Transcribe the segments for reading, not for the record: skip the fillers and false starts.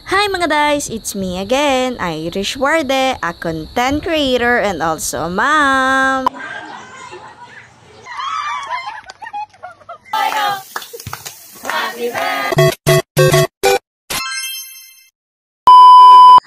Hi mga guys, it's me again, Irish Warde, a content creator and also a mom.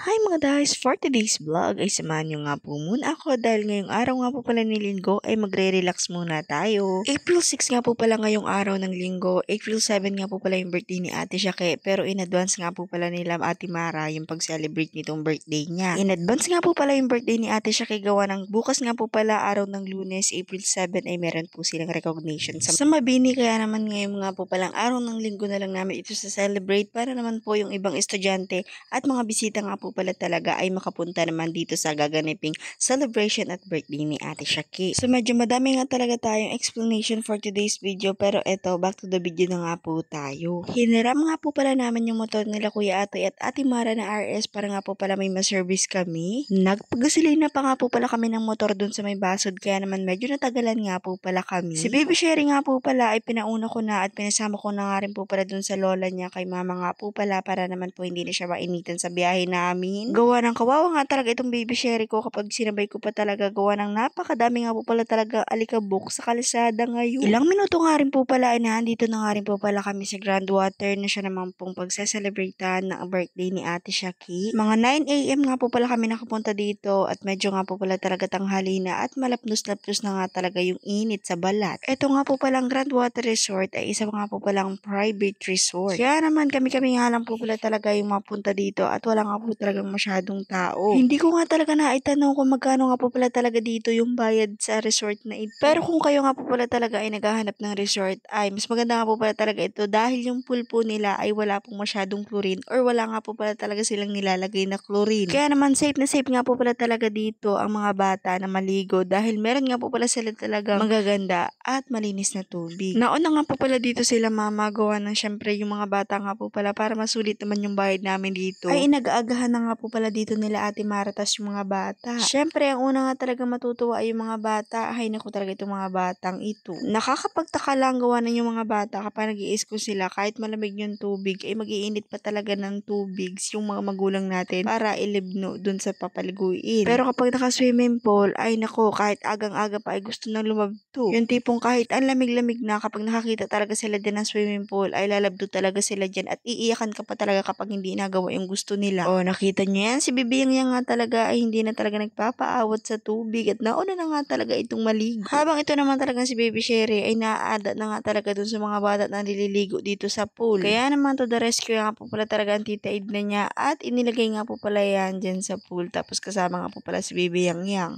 Hi mga guys, for today's vlog ay samahan nyo nga po muna ako dahil ngayong araw nga po pala ni Linggo ay magre-relax muna tayo. April 6 nga po pala ngayong araw ng Linggo, April 7 nga po pala yung birthday ni Ate Shake, pero in advance nga po pala nila Ate Mara yung pag-celebrate nitong birthday niya. In advance nga po pala yung birthday ni Ate Shake gawa ng bukas nga po pala araw ng Lunes, April 7 ay meron po silang recognition sa Mabini, kaya naman ngayon nga po palang araw ng Linggo na lang namin ito sa celebrate para naman po yung ibang estudyante at mga bisita nga po pala talaga ay makapunta naman dito sa gaganaping celebration at birthday ni Ate Shaki. So medyo madami nga talaga tayong explanation for today's video, pero eto, back to the video na nga po tayo. Hiniram nga po pala namin yung motor nila Kuya Atoy at Ate Mara na RS para nga po pala may ma-service kami. Nagpagasolina pa nga po pala kami ng motor dun sa may basod, kaya naman medyo natagalan nga po pala kami. Si Baby Sherry nga po pala ay pinauna ko na at pinasama ko na nga rin po pala dun sa lola niya kay mama nga po pala para naman po hindi na siya mainitan sa biyahe namin. Gawa ng kawawa nga talaga itong Baby Sherry ko kapag sinabay ko pa talaga, gawa ng napakadami nga po pala talaga alikabok sa kalsada ngayon. Ilang minuto nga rin po pala ay nandito na nga rin po pala kami sa Grandwater na siya naman pong pagsaselebratean ng birthday ni Ate Shaki. Mga 9 AM nga po pala kami nakapunta dito at medyo nga po pala talaga tanghali na at malapnos-lapnos na nga talaga yung init sa balat. Ito nga po palang Grandwater Resort ay isa nga po palang private resort. Kaya naman kami nga lang po pala talaga yung mapunta dito at wala nga po talagang masyadong tao. Hindi ko nga talaga naitanong kung magkano nga po pala talaga dito yung bayad sa resort na ito. Pero kung kayo nga po pala talaga ay naghahanap ng resort, ay mas maganda nga po pala talaga ito dahil yung pool po nila ay wala pong masyadong chlorine or wala nga po pala talaga silang nilalagay na chlorine. Kaya naman safe na safe nga po pala talaga dito ang mga bata na maligo dahil meron nga po pala sila talaga magaganda at malinis na tubig. Nauna nga po pala dito sila mama, gawa ng syempre yung mga bata nga po pala para masulit naman yung bayad namin dito. Ay inag-aagahan na nga po pala dito nila Ate Mara tas yung mga bata. Syempre ang una nga talaga matutuwa ay yung mga bata. Ay naku talaga itong mga batang ito. Nakakapagtaka lang gawa ng yung mga bata kapag nag-i-school sila kahit malamig yung tubig ay mag-iinit pa talaga ng tubig yung mga magulang natin para ilibno dun sa papaliguin. Pero kapag naka-swimming pool ay naku kahit agang-aga pa ay gusto nang lumabto. Yung tipong kahit ang lamig-lamig na kapag nakakita talaga sila din ng swimming pool ay lalabdo talaga sila dyan at iiyakan ka pa talaga kapag hindi nagawa yung gusto nila. O nakita nyo yan, si Bibiyang yan nga talaga ay hindi na talaga nagpapaawat sa tubig at nauna na nga talaga itong maligo. Habang ito naman talaga si Baby Sherry ay naaada na nga talaga dun sa mga bata na nililigo dito sa pool. Kaya naman to the rescue nga po pala talaga ang tita Edna niya at inilagay nga po pala yan dyan sa pool tapos kasama nga po pala si Baby Yang Yang.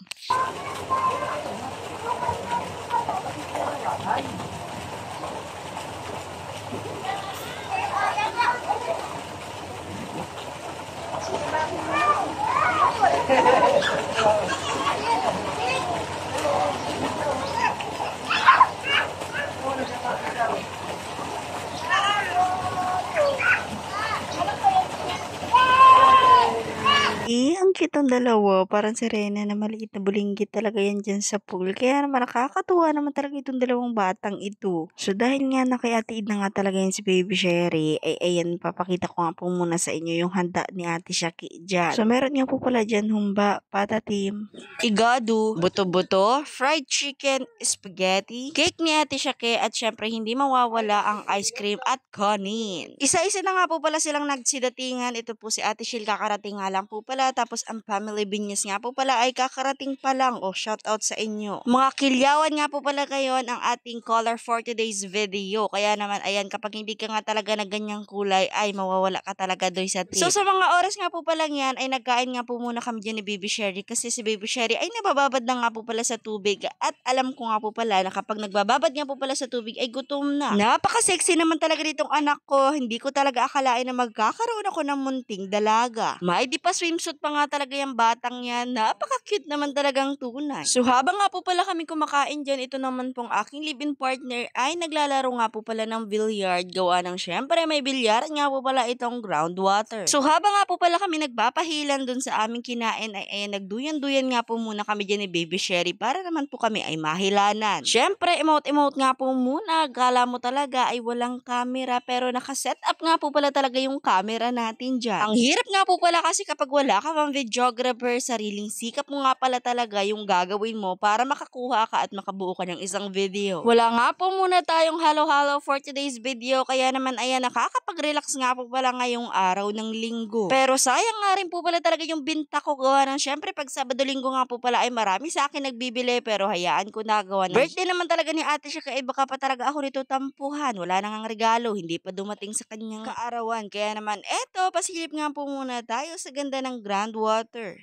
Ang cute ang dalawa. Parang si Rena na maliit na bulinggit talaga yan dyan sa pool. Kaya naman nakakatuwa naman talaga itong dalawang batang ito. So dahil nga na kay Ate Ida nga talaga yan si Baby Sherry, ay ayan, papakita ko nga po muna sa inyo yung handa ni Ate Shaki dyan. So meron nga po pala dyan humba, patatim, igado, buto-buto, fried chicken, spaghetti, cake ni Ate Shaki at syempre hindi mawawala ang ice cream at kanin. Isa-isa na nga po pala silang nagsidatingan. Ito po si Ate Shil kakarating nga lang po pala. Tapos ang family Binyas nga po pala ay kakarating pa lang. O shout out sa inyo. Mga kilyawan nga po pala ngayon ang ating color for today's video. Kaya naman ayan, kapag hindi ka nga talaga na ganyang kulay ay mawawala ka talaga doy sa tip. So sa mga oras nga po pala yan ay nagkain nga po muna kami dyan ni Baby Sherry kasi si Baby Sherry ay nabababad na nga po pala sa tubig at alam ko nga po pala na kapag nagbababad nga po pala sa tubig ay gutom na. Napaka-sexy naman talaga ditong anak ko. Hindi ko talaga akalain na magkakaroon ako ng munting dalaga. May di pa swimsuit pa nga talaga talaga yung batang yan. Napaka-cute naman talagang tunay. So habang nga po pala kami kumakain dyan, ito naman pong aking live-in partner ay naglalaro nga po pala ng billiard. Gawa ng syempre may bilyar nga po pala itong groundwater. So habang nga po pala kami nagpapahilan dun sa aming kinain ay nagduyan-duyan nga po muna kami dyan ni Baby Sherry para naman po kami ay mahilanan. Syempre emote-emote nga po muna. Gala mo talaga ay walang camera pero nakaset up nga po pala talaga yung camera natin dyan. Ang hirap nga po pala kasi kapag wala ka pang videographer, sariling sikap mo nga pala talaga yung gagawin mo para makakuha ka at makabuo ka ng isang video. Wala nga po muna tayong halo-halo for today's video kaya naman ayan nakakapag-relax nga po pala ngayong araw ng linggo. Pero sayang nga rin po pala talaga yung binta ko gawa ng syempre pag Sabado-Linggo nga po pala ay marami sa akin nagbibili pero hayaan ko na gawa ng birthday naman talaga ni ate siya kaya baka pa talaga ako nito tampuhan. Wala nang regalo, hindi pa dumating sa kanyang kaarawan. Kaya naman eto, pasilip nga po muna tayo sa ganda ng groundwater.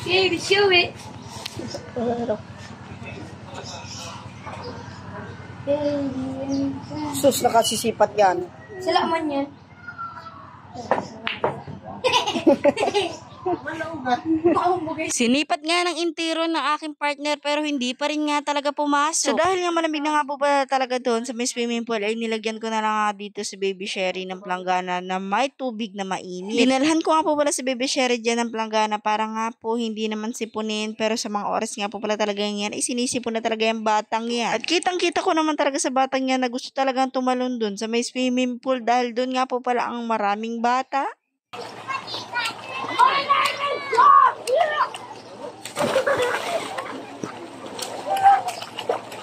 Baby, show it. Sus, nakasisipat yan. Sala man yan. Sinipat nga ng intiro ng aking partner pero hindi pa rin nga talaga pumasok. So dahil nga malamig na nga po pala talaga doon sa may swimming pool ay nilagyan ko na lang nga dito si Baby Sherry ng planggana na may tubig na mainit. Dinalhan ko nga po pala si Baby Sherry dyan ng planggana para nga po hindi naman sipunin pero sa mga oras nga po pala talaga yan ay sinisipon na talaga yung batang yan. At kitang-kita ko naman talaga sa batang yan na gusto talagang tumalon doon sa may swimming pool dahil doon nga po pala ang maraming bata.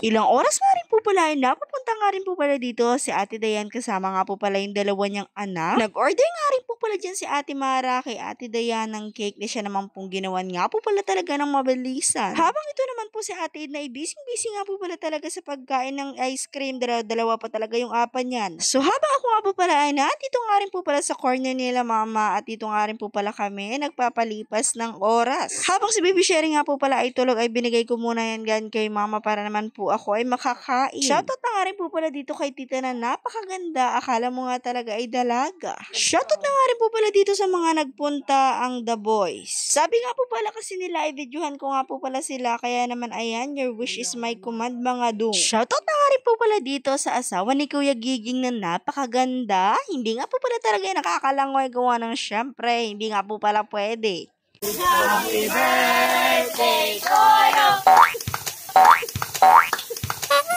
Ilang oras nga rin po pala ay napapunta nga rin po pala dito si Ate Dayan kasama nga po pala yung dalawa niyang anak. Nag-order nga rin po pala dyan si Ate Mara kay Ate Dayan ng cake na siya naman pong ginawan nga po pala talaga ng mabilisan. Habang ito naman po si Ate Edna ay busy nga po pala talaga sa pagkain ng ice cream. Dalawa pa talaga yung apa niyan. So habang ako nga po pala ay dito nga rin po pala sa corner nila mama at dito nga rin po pala kami nagpapalipas ng oras. Habang si Baby Sherry nga po pala ay tulog ay binigay ko muna yan gan kay mama para naman po ako ay makakain. Shoutout na nga rin po pala dito kay tita na napakaganda. Akala mo nga talaga ay dalaga. Shoutout na nga rin po pala dito sa mga nagpunta ang The Boys. Sabi nga po pala kasi nila ay videohan ko nga po pala sila kaya naman ayan, your wish is my command mga dung. Shoutout na nga rin po pala dito sa asawa ni Kuya Giging na napakaganda. Hindi nga po pala talaga ay nakakalangoy gawa ng syempre. Hindi nga po pala pwede. Happy birthday, Koyo!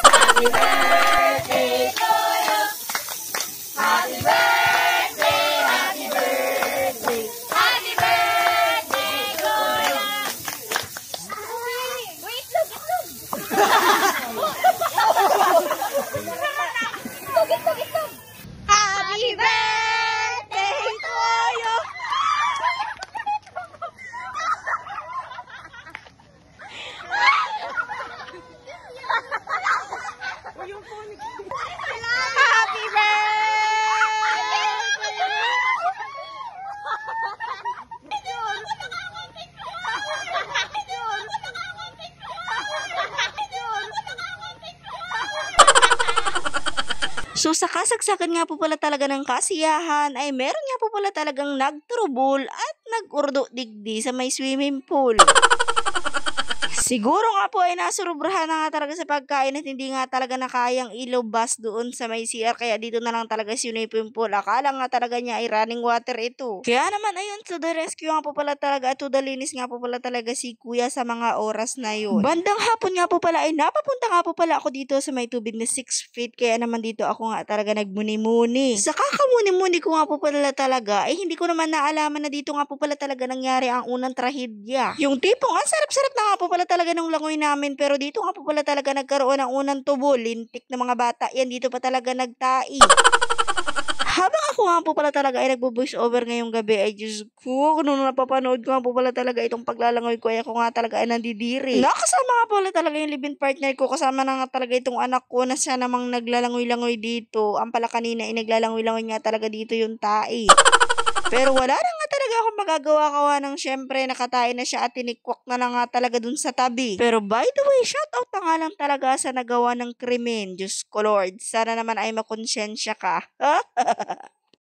Happy birthday to you. Happy birthday, happy birthday. Happy birthday to you. Wait, look. Happy birthday to you. Happy So sa kasagsagan nga po pala talaga ng kasiyahan ay meron nga po pala talagang nagtrubol at nag-urdo digdi sa may swimming pool. Siguro nga po ay nasurubrahan na nga talaga sa pagkain at hindi nga talaga nakayang ilubas doon sa may CR kaya dito na lang talaga si swimming pool. Akala nga talaga niya ay running water ito. Kaya naman ayun, to the rescue nga po pala talaga at to the linis nga po pala talaga si kuya sa mga oras na yun. Bandang hapon nga po pala ay napapunta nga po pala ako dito sa may tubig na 6 feet kaya naman dito ako nga talaga nagmuni-muni. Sa kakamuni-muni ko nga po pala talaga ay hindi ko naman naalaman na dito nga po pala talaga nangyari ang unang trahedya. Yung tipong ang sarap-sarap na nga po pala talaga ng langoy namin pero dito nga po pala talaga nagkaroon ng unang tubo, lintik na mga bata yan dito pa talaga nagtai. Habang ako nga po pala talaga ay nagbo-voice over ngayong gabi ay Diyos ko, nung napapanood ko nga po pala talaga itong paglalangoy ko ay ako nga talaga ay nandidiri. Nakasama nga pala talaga yung live-in partner ko, kasama na nga talaga itong anak ko na siya namang naglalangoy-langoy dito. Ang pala kanina ay naglalangoy-langoy nga talaga dito yung tai. Pero wala na nga talaga akong magagawa ng syempre nakatae na siya at tinikwak na nga talaga dun sa tabi. Pero by the way, shoutout na nga lang talaga sa nagawa ng krimen. Diyos ko Lord, sana naman ay makonsensya ka.